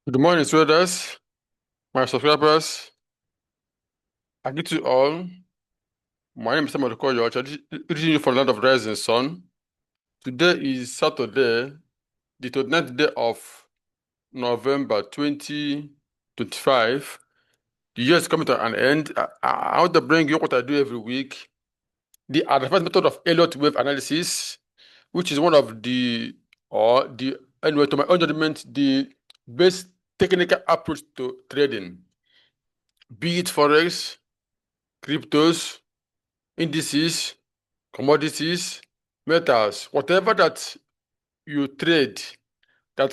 Good morning, traders, my subscribers. I greet you all. My name is Okoyeocha, greeting you from the land of rising sun. Today is Saturday, the 29th day of November 2025. The year is coming to an end. I want to bring you what I do every week, the advanced method of Elliott Wave analysis, which is one of anyway, to my own judgment, the best technical approach to trading, be it forex, cryptos, indices, commodities, metals, whatever that you trade that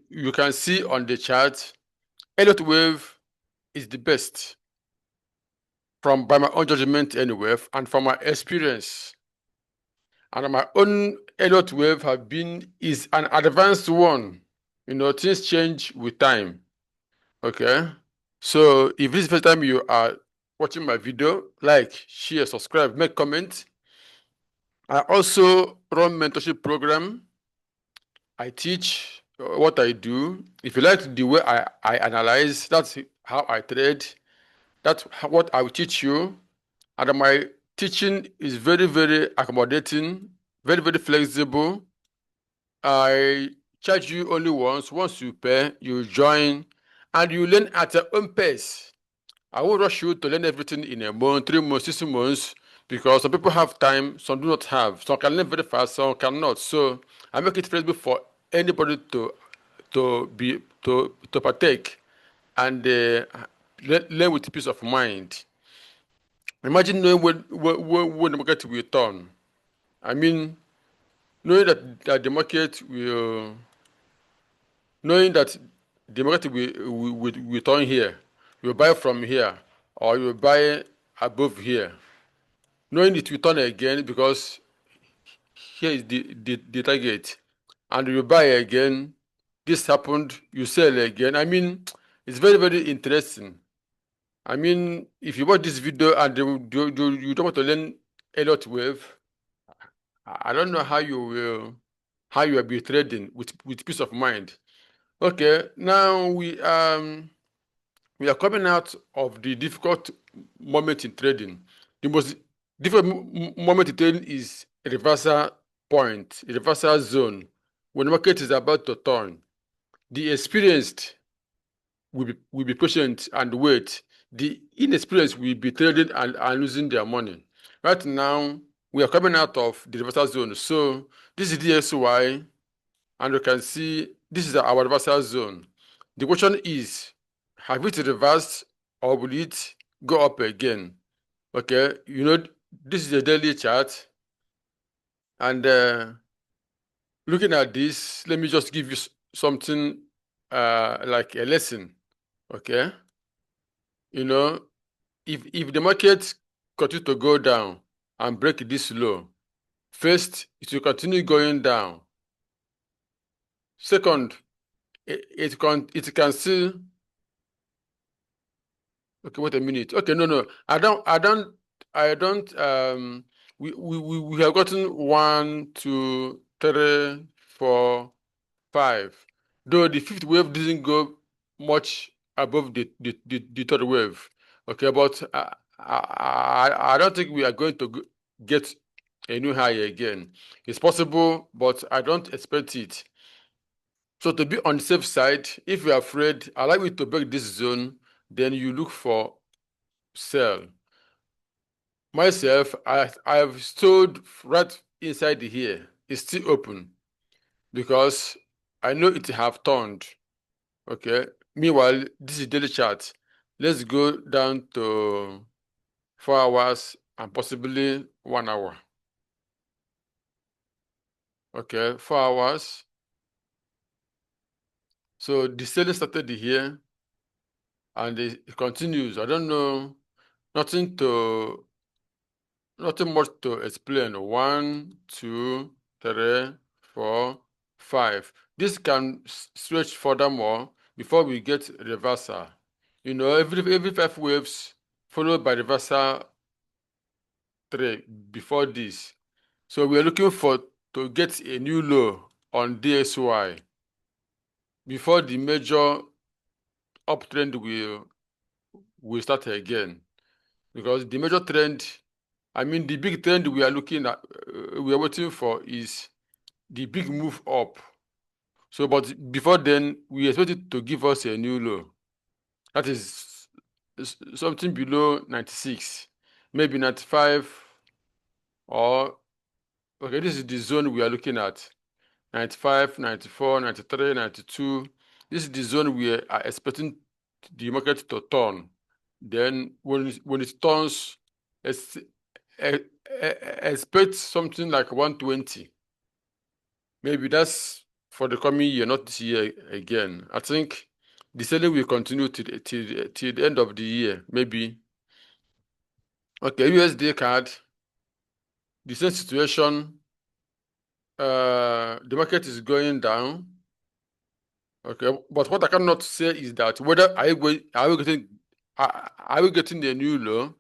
you can see on the chart, Elliott Wave is the best by my own judgment anyway, and from my experience. And my own Elliott Wave is an advanced one. Things change with time. Okay. So if this is the first time you are watching my video, like, share, subscribe, make comments. I also run mentorship program. I teach what I do. If you like the way I analyze, that's how I trade. That's what I will teach you. And my teaching is very, very accommodating, very, very flexible. I charge you only once. Once you pay, you join, and you learn at your own pace. I won't rush you to learn everything in a month, 3 months, 6 months, because some people have time, some do not have. Some can learn very fast, some cannot. So I make it flexible for anybody to partake and learn with peace of mind. Imagine knowing when the market will turn. I mean, knowing that the market will, knowing that the market will turn here, you buy from here, or you buy above here. Knowing it will turn again because here is the target, and you buy again, this happened, you sell again. I mean, it's very, very interesting. I mean, if you watch this video and you don't want to learn Elliott Wave, I don't know how you will be trading with peace of mind. Okay, now we are coming out of the difficult moment in trading. The most difficult moment in trading is a reversal point, a reversal zone, when the market is about to turn. The experienced will be patient and wait. The inexperienced will be trading and losing their money. Right now, we are coming out of the reversal zone. So this is the SY, and you can see this is our reversal zone. The question is, have it reversed or will it go up again? Okay, this is a daily chart, and looking at this, let me just give you something like a lesson. Okay, if the market continue to go down and break this low, first, it will continue going down. Second, it can still. Okay, wait a minute. Okay, no. I don't. We have gotten 1, 2, 3, 4, 5. Though the fifth wave didn't go much above the third wave. Okay, but I don't think we are going to get a new high again. It's possible, but I don't expect it. So to be on the safe side, if you're afraid, allow it to break this zone, then you look for sell. Myself, I've stood right inside here. It's still open because I know it have turned. Okay. Meanwhile, this is daily chart. Let's go down to 4 hours and possibly 1 hour. Okay, 4 hours. So the selling started here and it continues. I don't know, nothing much to explain. 1, 2, 3, 4, 5. This can stretch furthermore before we get reversal. Every 5 waves followed by reversal 3 before this. So we are looking to get a new low on DSY before the major uptrend will start again, because the major trend, I mean the big trend we are looking at, we are waiting for is the big move up. So, but before then, we expect it to give us a new low. That is something below 96, maybe 95, or okay, this is the zone we are looking at. 95, 94, 93, 92. This is the zone we are expecting the market to turn. Then when it turns, expect something like 120. Maybe that's for the coming year, not this year again. I think the selling will continue till the end of the year, maybe. Okay, USD card, the same situation. The market is going down. Okay, but what I cannot say is that whether are we getting a new low?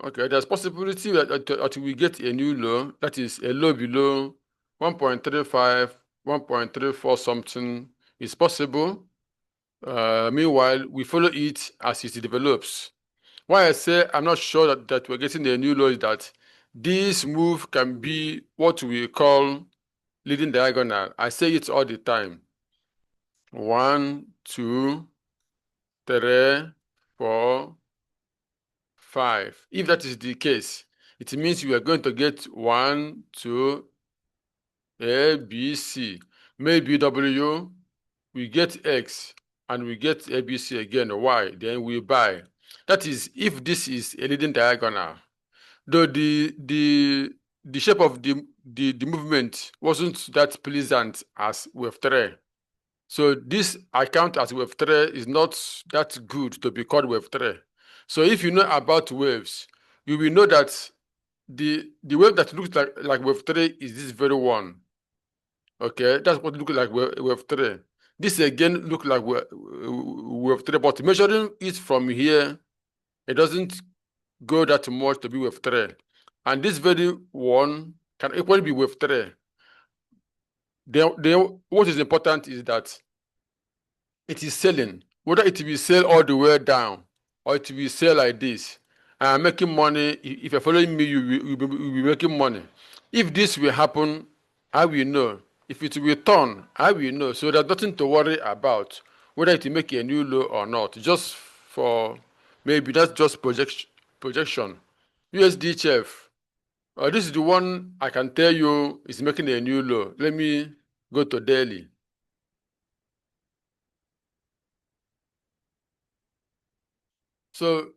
Okay, there's possibility that we get a new low, that is a low below 1.35, 1.34 something is possible. Meanwhile, we follow it as it develops. Why I say I'm not sure that we're getting a new low is that this move can be what we call leading diagonal. I say it all the time. 1, 2, 3, 4, 5. If that is the case, it means we are going to get 1, 2, A, B, C. Maybe W, we get X, and we get ABC again, Y, then we buy. That is if this is a leading diagonal. Though the shape of the movement wasn't that pleasant as wave 3. So this account as wave 3 is not that good to be called wave 3. So if you know about waves, you will know that the wave that looks like wave 3 is this very one. Okay, that's what it looks like wave 3. This again look like wave 3, but measuring it from here, it doesn't go that much to be wave 3. And this very one can equally be wave 3. Then what is important is that it is selling. Whether it will sell all the way down or it will sell like this. I am making money. If you're following me, you'll be making money. If this will happen, I will know. If it will turn, I will know. So there's nothing to worry about whether it will make a new low or not. Just for maybe that's just projection. USD chef. This is the one I can tell you is making a new low. Let me go to daily. So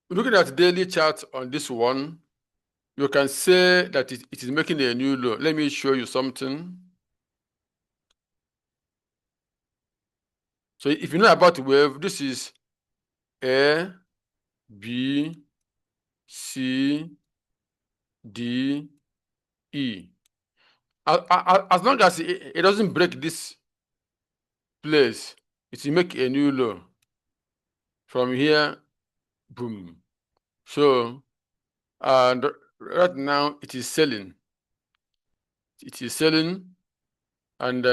looking at daily chart on this one, you can say that it is making a new low. Let me show you something. So if you know about wave, this is A, B, C, D, E. As long as it doesn't break this place, it will make a new low. From here, boom. So, and right now it is selling. It is selling, and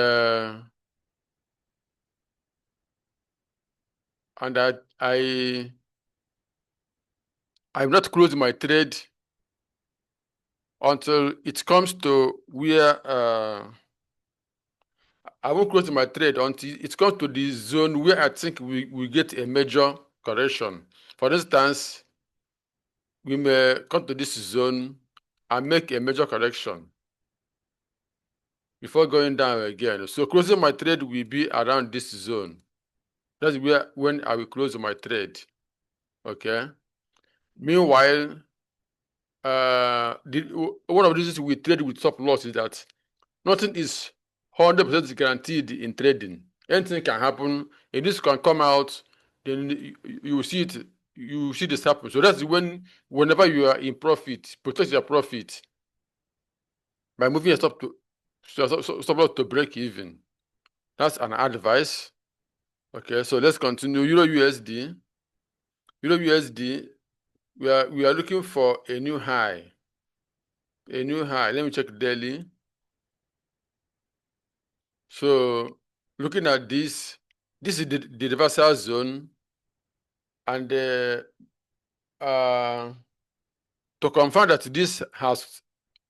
I've not closed my trade until it comes to where I won't close my trade until it comes to the zone where I think we get a major correction. For instance, we may come to this zone and make a major correction before going down again. So closing my trade will be around this zone. That's when I will close my trade. Okay. Meanwhile, one of the reasons we trade with stop loss is that nothing is 100% guaranteed in trading. Anything can happen, and this can come out, then you will see it, you will see this happen. So that's whenever you are in profit, protect your profit by moving your stop loss to break even. That's an advice. Okay, so let's continue. Euro USD. Euro USD, we are looking for a new high. Let me check daily. So looking at this is the reversal zone, and to confirm that this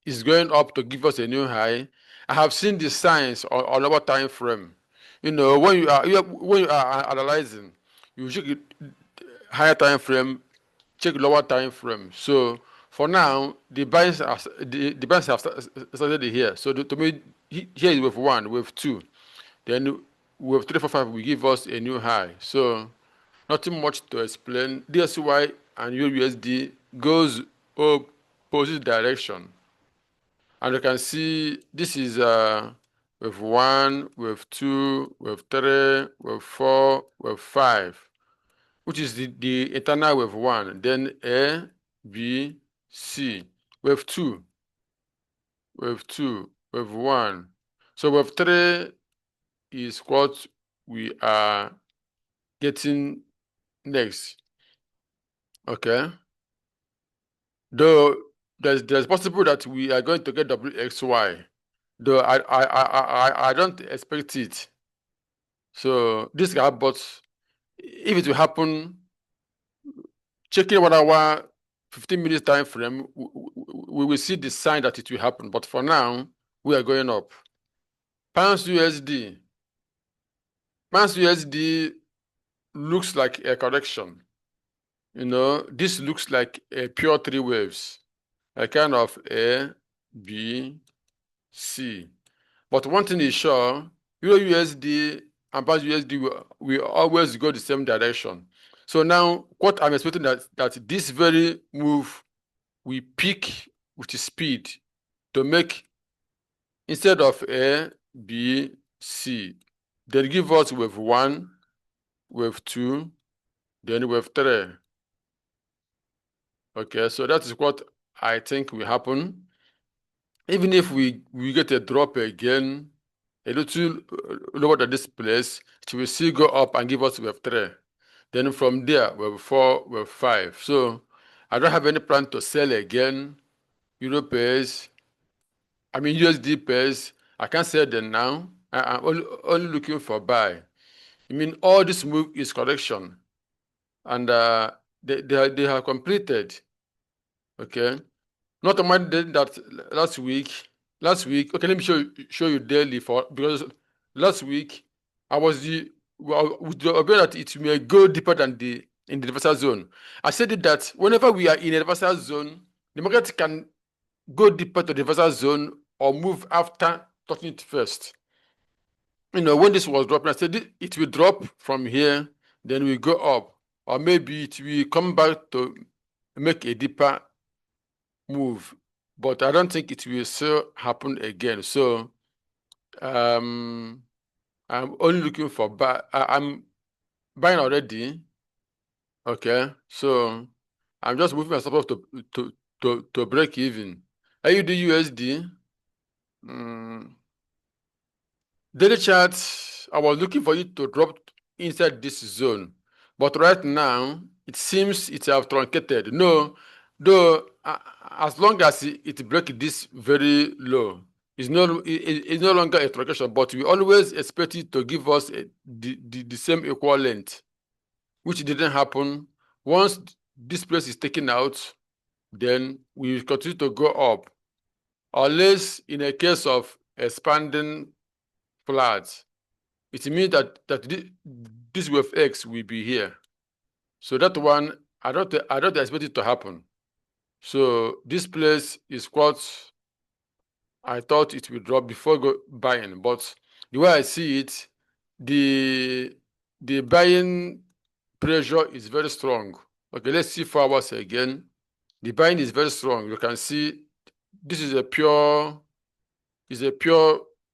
is going up to give us a new high. I have seen the signs on lower time frame. When you are analyzing, you check higher time frame, check lower time frame. So for now, the buyers have started here. So to me, here is wave 1, wave 2. Then wave 3, 4, 5 will give us a new high. So nothing much to explain. DSY and USD goes opposite direction. And you can see this is wave 1, wave 2, wave 3, wave 4, wave 5, which is the internal wave 1. Then A, B, C. Wave 2, wave 2, wave 1. So wave 3 is what we are getting next. Okay. Though there's possible that we are going to get WXY. Though I don't expect it. So this guy, but if it will happen, checking 1 hour, 15 minutes time frame, we will see the sign that it will happen. But for now, we are going up. Pounds USD. Pounds USD looks like a correction. This looks like a pure 3 waves. A kind of A, B, C. But one thing is sure, EURUSD and pound USD will always go the same direction. So now, what I'm expecting that this very move will peak with speed to make, instead of A, B, C, they'll give us wave 1, wave 2, then wave 3. Okay, so that is what I think will happen. Even if we get a drop again, a little lower than this place, it will still go up and give us wave 3. Then from there, wave 4, wave 5. So I don't have any plan to sell again. Euro pairs, USD pairs, I can't sell them now. I'm only looking for buy. All this move is correction. And they have completed. Okay. Not a mind that last week, okay, let me show you daily because last week I was with the opinion that it may go deeper than in the reversal zone. I said it that whenever we are in a reversal zone, the market can go deeper to the reversal zone or move after touching it first. When this was dropping, I said it will drop from here, then we go up, or maybe it will come back to make a deeper move, but I don't think it will still happen again. So I'm only looking for buy. I'm buying already. Okay, so I'm just moving myself up to break even. AUD USD. Daily charts, I was looking for it to drop inside this zone, but right now it seems it have truncated. No, though as long as it break this very low, it's no longer a truncation, but we always expect it to give us the same equal length, which didn't happen. Once this place is taken out, then we will continue to go up, unless in a case of expanding flat, it means that this wave X will be here. So that one, I don't expect it to happen. So this place is what I thought it will drop before buying. But the way I see it, the buying pressure is very strong. Okay, let's see 4 hours again. The buying is very strong. You can see this is a pure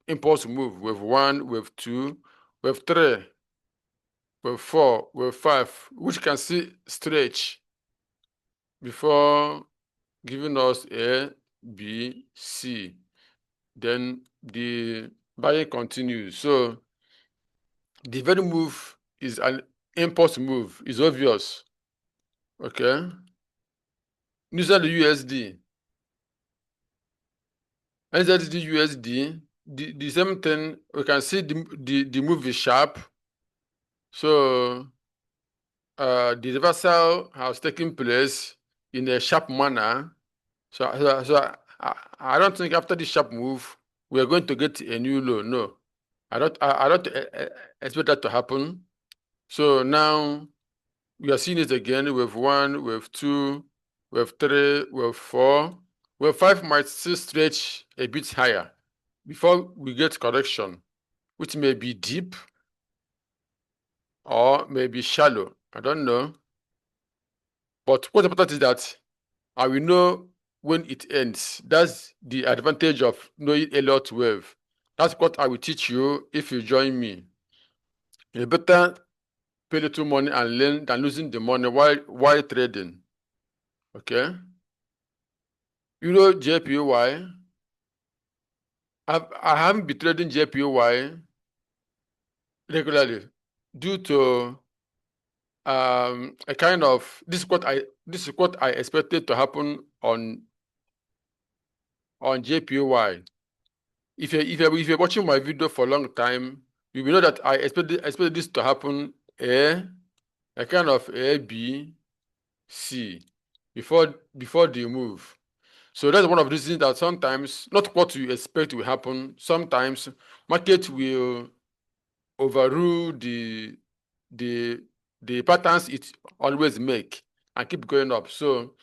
impulse move. Wave 1, wave 2, wave 3, wave 4, wave 5, which can see stretch before giving us A, B, C. Then the buying continues. So the very move is an impulse move. It's obvious. Okay. Inside the USD. Inside the USD, the same thing. We can see the move is sharp. So the reversal has taken place in a sharp manner. So I don't think after this sharp move we are going to get a new low. No, I don't expect that to happen. So now we are seeing it again. Wave 1, wave 2, wave 3, wave 4. Wave 5 might still stretch a bit higher before we get correction, which may be deep or maybe shallow. I don't know. But what's important is that I will know when it ends. That's the advantage of knowing Elliott Wave. That's what I will teach you if you join me. You better pay little money and learn than losing the money while trading. Okay? Euro JPY. I haven't been trading JPY regularly due to a kind of this is what I expected to happen on JPY. If you're watching my video for a long time, you will know that I expected this to happen a kind of A, B, C before the move. So that's one of the reasons that sometimes not what you expect will happen. Sometimes market will overrule the patterns it always make and keep going up. So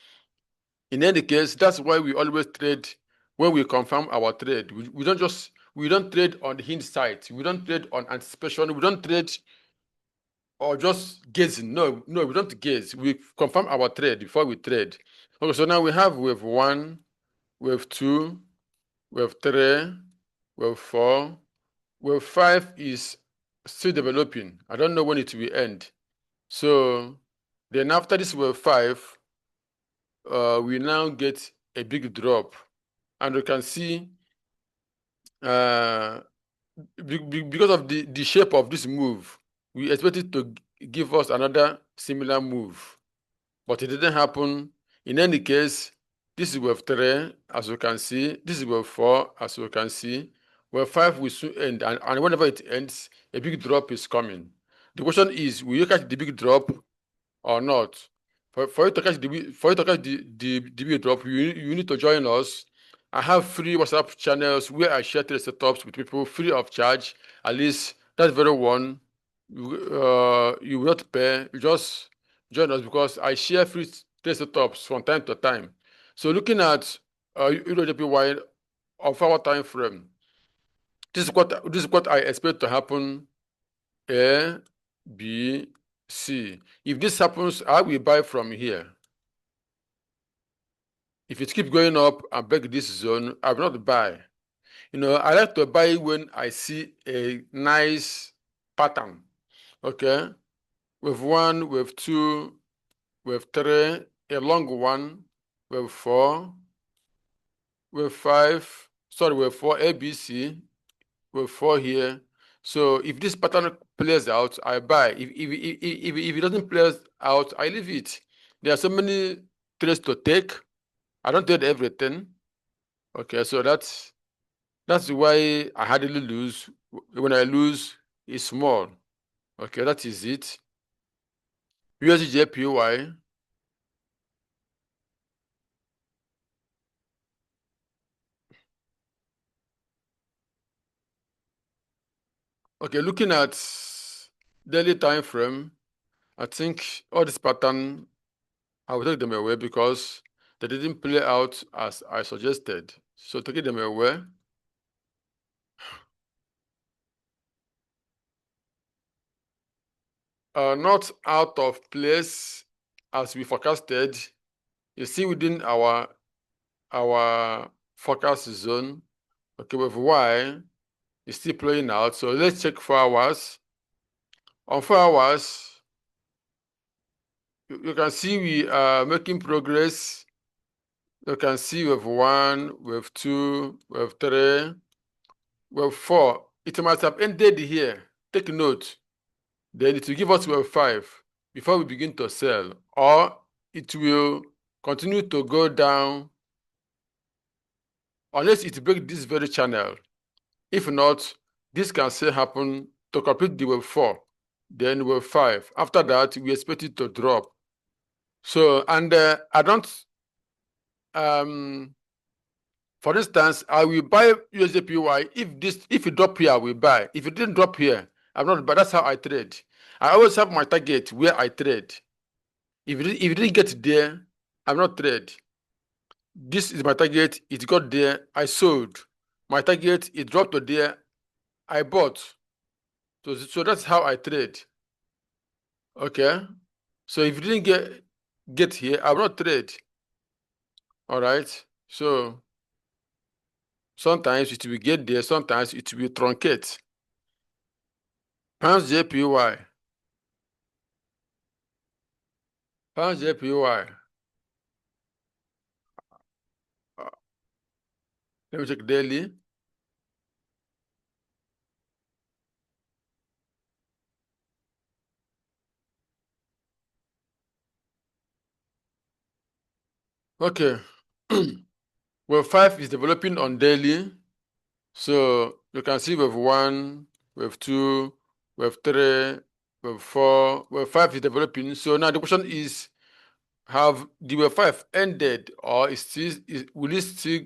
in any case, that's why we always trade when we confirm our trade. We don't trade on hindsight. We don't trade on anticipation. We don't trade or just gazing. No, we don't gaze. We confirm our trade before we trade. Okay, so now we have wave 1, wave 2, wave 3, wave 4. Wave 5 is still developing. I don't know when it will end. So then after this wave 5, we now get a big drop. And you can see because of the shape of this move, we expected to give us another similar move, but it didn't happen. In any case, this is wave 3, as you can see. This is wave 4, as you can see. Wave 5 will soon end, and whenever it ends, a big drop is coming. The question is, will you catch the big drop or not? For you to catch the big drop, you need to join us. I have free WhatsApp channels where I share trade setups with people free of charge. At least that's very one. You will not pay. You just join us because I share free trade setups from time to time. So looking at EURUSD of our time frame, this is what I expect to happen. A, B, C. If this happens, I will buy from here. If it keeps going up and break this zone, I will not buy. I like to buy when I see a nice pattern. Okay? Wave 1, wave 2, wave 3, a long one, wave 4, wave 5, sorry, wave 4, ABC, wave 4 here. So if this pattern plays out, I buy. If it doesn't play out, I leave it. There are so many trades to take. I don't trade everything. Okay, so that's why I hardly lose. When I lose, it's small. Okay, that is it. USDJPY. Okay, looking at daily time frame, I think all this pattern, I will take them away because they didn't play out as I suggested. So taking them away. Not out of place as we forecasted. You see within our forecast zone. Okay, with Y is still playing out. So let's check 4 hours. On 4 hours, you can see we are making progress. You can see wave 1, wave 2, wave 3, wave 4. It must have ended here. Take note. Then it will give us wave 5 before we begin to sell, or it will continue to go down unless it breaks this very channel. If not, this can still happen to complete the wave 4, then wave 5. After that, we expect it to drop. So, and I don't, for instance, I will buy USDPY if it drop here, I will buy. If it didn't drop here, I'm not, but that's how I trade. I always have my target where I trade. If it didn't get there, I'm not trade. This is my target, it got there, I sold. My target, it dropped to there, I bought. So that's how I trade. Okay. So if you didn't get here, I will not trade. All right. So sometimes it will get there, sometimes it will truncate. Pounds JPY. Pounds JPY. Let me check daily. Okay. Wave 5 is developing on daily. So you can see wave 1, wave 2, wave 3, wave 4, wave 5 is developing. So now the question is, have the wave 5 ended, or will it still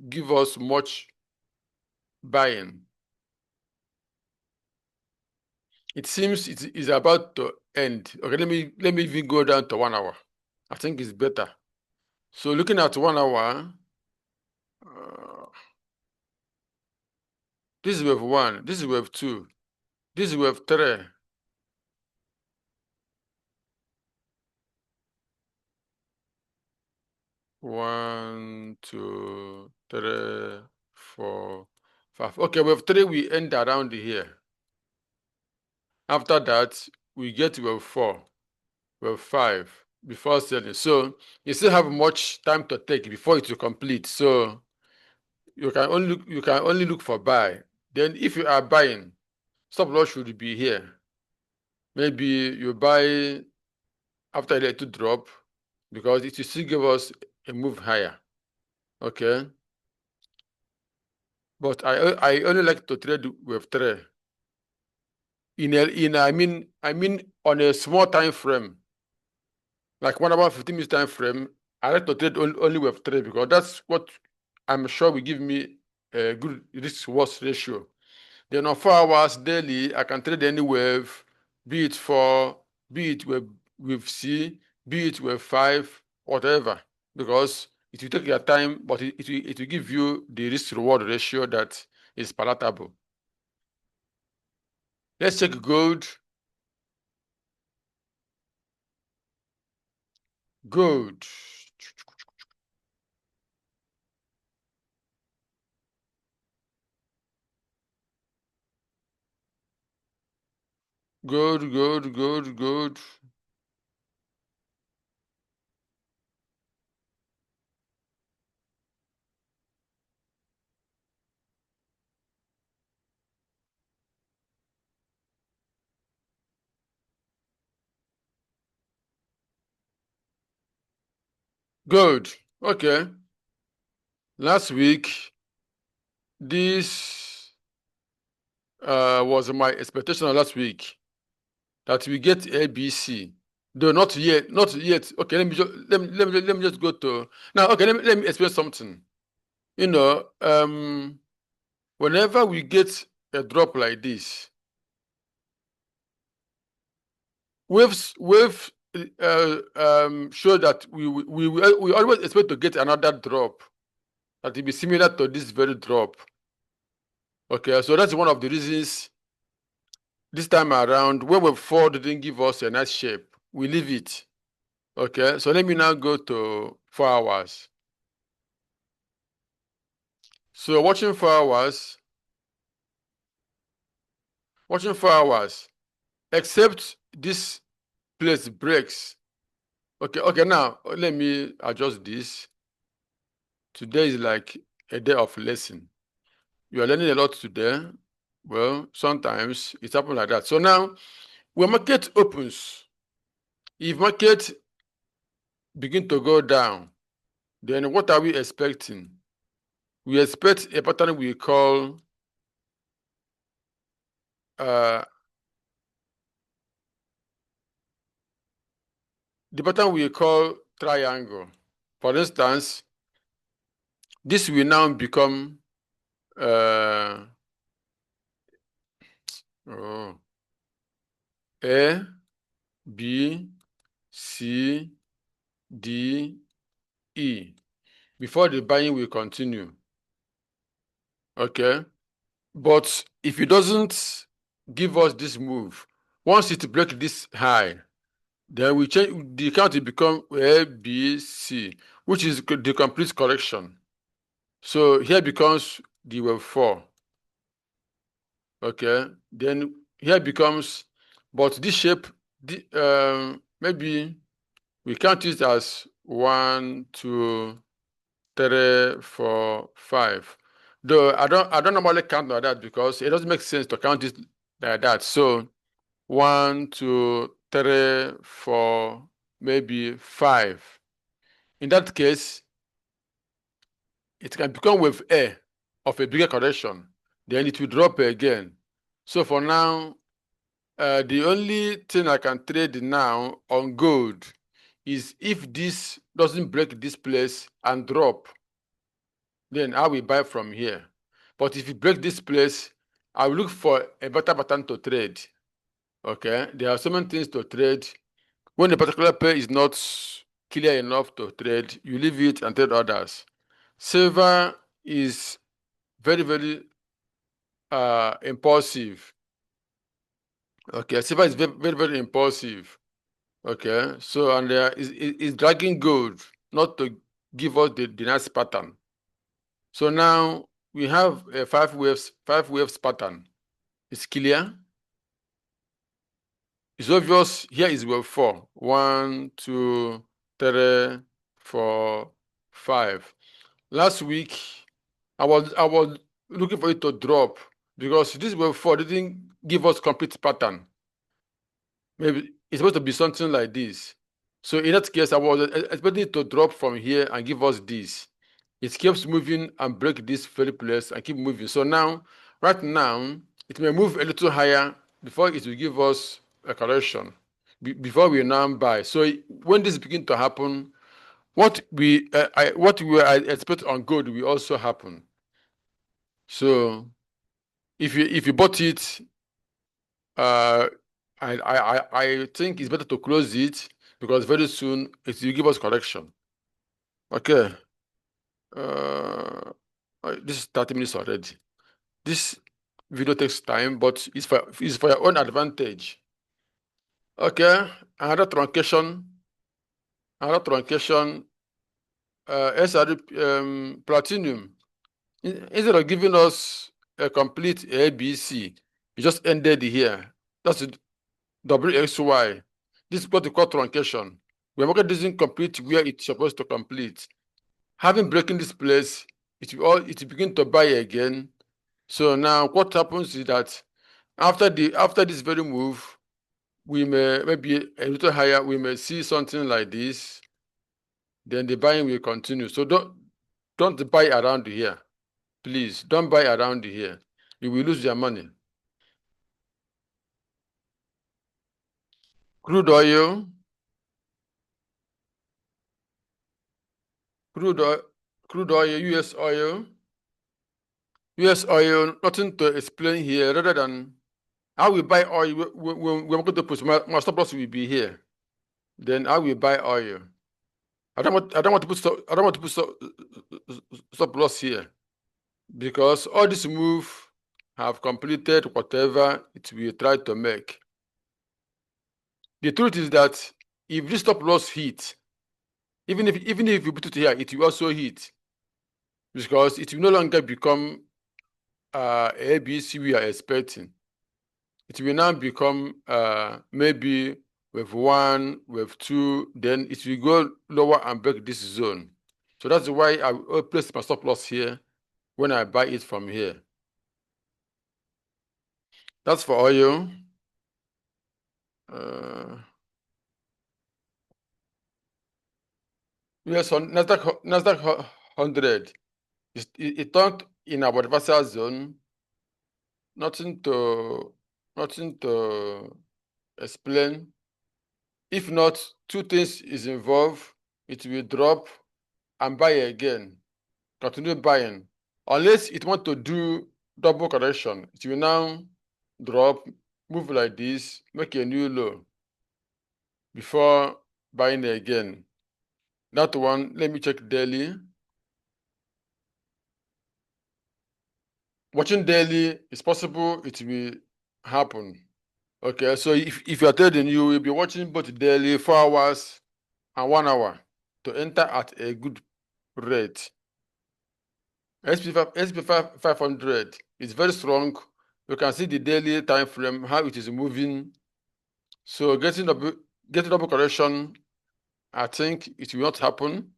give us much buying? It seems it is about to end. Okay, let me even go down to 1 hour. I think it's better. So looking at 1 hour, this is wave 1, this is wave 2, this is wave 3. One, two, three, 4, 5. Okay, wave 3 we end around here. After that, we get wave 4, wave 5 before selling. So you still have much time to take before it will complete. So you can only look for buy. Then if you are buying, stop loss should be here. Maybe you buy after it to drop, because it will still give us a move higher. Okay. But I only like to trade with 3. I mean on a small time frame, like 1 hour 15 minutes time frame. I like to trade only with 3, because that's what I'm sure will give me a good risk reward ratio. Then on 4 hours daily, I can trade any wave, be it 4, be it with C, be it with 5, whatever, because it will take your time, but it will give you the risk reward ratio that is palatable. Let's check gold. Gold. Gold. Gold. Okay. Last week, this was my expectation of last week, that we get ABC. Though not yet. Okay, let me just go to now. Okay, let me explain something. You know, whenever we get a drop like this, waves show that we always expect to get another drop that will be similar to this very drop. Okay, so that's one of the reasons this time around, when wave 4 didn't give us a nice shape, we leave it. Okay, so let me now go to 4 hours. So watching 4 hours, except this place breaks. Okay, now let me adjust this. Today is like a day of lesson. You are learning a lot today. Well, sometimes it happens like that. So now, when market opens, if market begin to go down, then what are we expecting? We expect a pattern we call the pattern we call triangle. For instance, this will now become A, B, C, D, E. Before the buying will continue. Okay. But if it doesn't give us this move, once it breaks this high, then we change the count, it become A, B, C, which is the complete correction. So here becomes the wave 4. Okay. Then here becomes, but this shape, maybe we count it as 1, 2, 3, 4, 5. Though I don't normally count like that because it doesn't make sense to count it like that. So 1, 2, 3, 4, maybe 5. In that case, it can become wave A of a bigger correction. Then it will drop again. So for now, the only thing I can trade now on gold is if this doesn't break this place and drop, then I will buy from here. But if it breaks this place, I will look for a better pattern to trade. Okay, there are so many things to trade. When a particular pair is not clear enough to trade, you leave it and trade others. Silver is very, very impulsive. Okay, silver is very, very, very impulsive. Okay, so and is dragging gold not to give us the nice pattern. So now we have a five waves pattern. It's clear. It's obvious. Here is wave 4. 1, 2, 3, 4, 5. Last week, I was looking for it to drop because this wave 4 didn't give us complete pattern. Maybe it's supposed to be something like this. So in that case, I was expecting it to drop from here and give us this. It keeps moving and break this very place and keep moving. So now, right now, it may move a little higher before it will give us a correction before we now buy. So when this begin to happen, what we expect on gold will also happen. So if you bought it, I think it's better to close it because very soon it will give us correction. Okay. This is 30 minutes already. This video takes time, but it's for your own advantage. Okay, another truncation, SR platinum. Instead of giving us a complete ABC, it just ended here. That's WXY. This is what we call truncation. We're market doesn't complete where it's supposed to complete. Having breaking this place, it will begin to buy again. So now what happens is that after this very move, we may maybe a little higher, we may see something like this. Then the buying will continue. So don't buy around here. Please don't buy around here. You will lose your money. Crude oil, US oil, nothing to explain here rather than I will buy oil when we're going to put my stop loss will be here. Then I will buy oil. I don't want to put stop loss here because all this move have completed whatever it will try to make. The truth is that if this stop loss hit, even if you put it here, it will also hit because it will no longer become ABC we are expecting. It will now become maybe wave 1, wave 2, then it will go lower and break this zone. So that's why I will place my stop loss here when I buy it from here. That's for oil. Yes, on Nasdaq 100. It turned in our adversarial zone. Nothing to Nothing to explain. If not, two things is involved. It will drop and buy again. Continue buying. Unless it want to do double correction, it will now drop, move like this, make a new low before buying again. That one, let me check daily. Watching daily, it's possible it will happen. Okay, so if you are trading, you will be watching both daily, 4 hours and 1 hour to enter at a good rate. SP 500 is very strong. You can see the daily time frame, how it is moving. So getting double correction, I think it will not happen.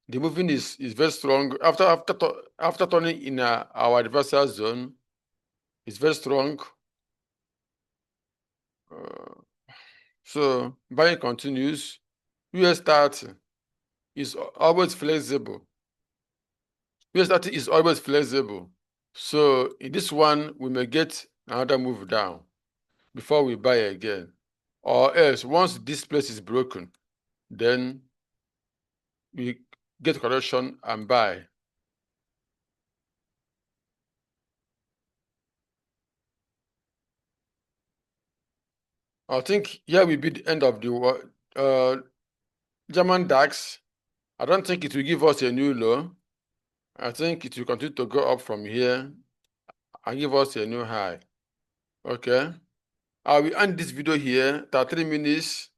The moving is very strong. After turning in our reversal zone, it's very strong. So buying continues. US30 is always flexible. US30 is always flexible. So in this one, we may get another move down before we buy again. Or else, once this place is broken, then we get correction and buy. I think here will be the end of the German DAX. I don't think it will give us a new low. I think it will continue to go up from here and give us a new high. Okay. I will end this video here, 33 minutes,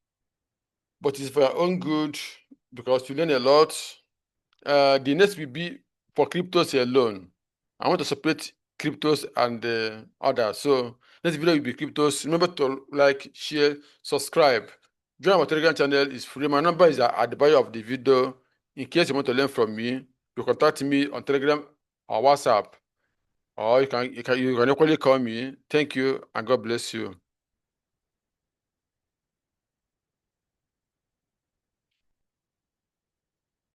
but it's for your own good because you learn a lot. The next will be for cryptos alone. I want to separate cryptos and others. So next video will be cryptos. Remember to like, share, subscribe. Join our Telegram channel. It's free. My number is at the bio of the video. In case you want to learn from me, you contact me on Telegram or WhatsApp, or you can equally call me. Thank you and God bless you.